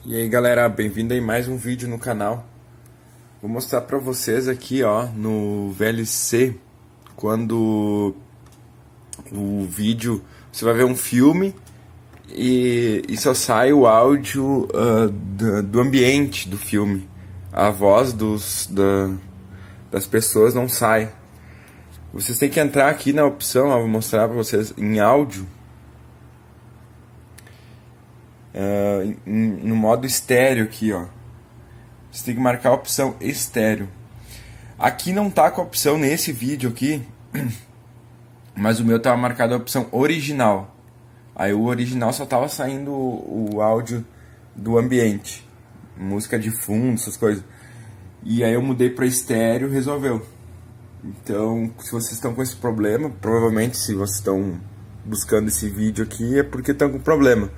E aí galera, bem-vindo aí mais um vídeo no canal. Vou mostrar pra vocês aqui, ó, no VLC, quando o vídeo, você vai ver um filme e só sai o áudio do ambiente do filme. A voz das pessoas não sai. Vocês têm que entrar aqui na opção, ó, vou mostrar pra vocês, em áudio. No modo estéreo aqui, ó. Você tem que marcar a opção estéreo. Aqui não tá com a opção nesse vídeo aqui, mas o meu tava marcado a opção original. Aí o original só tava saindo o áudio do ambiente, música de fundo, essas coisas. E aí eu mudei para estéreo, resolveu. Então, se vocês estão com esse problema, provavelmente se vocês estão buscando esse vídeo aqui é porque estão com problema.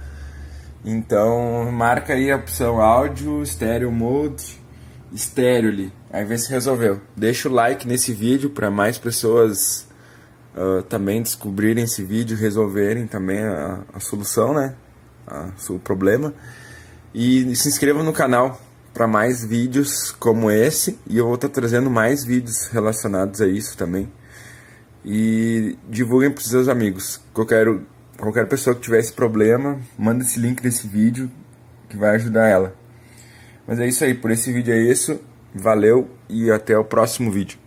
Então marca aí a opção áudio, estéreo mode, estéreo ali, aí vê se resolveu. Deixa o like nesse vídeo para mais pessoas também descobrirem esse vídeo, resolverem também a solução, né, o problema. E se inscreva no canal para mais vídeos como esse, e eu vou estar trazendo mais vídeos relacionados a isso também. E divulguem para os seus amigos. Qualquer pessoa que tiver esse problema, manda esse link desse vídeo que vai ajudar ela. Mas é isso aí, por esse vídeo é isso. Valeu e até o próximo vídeo.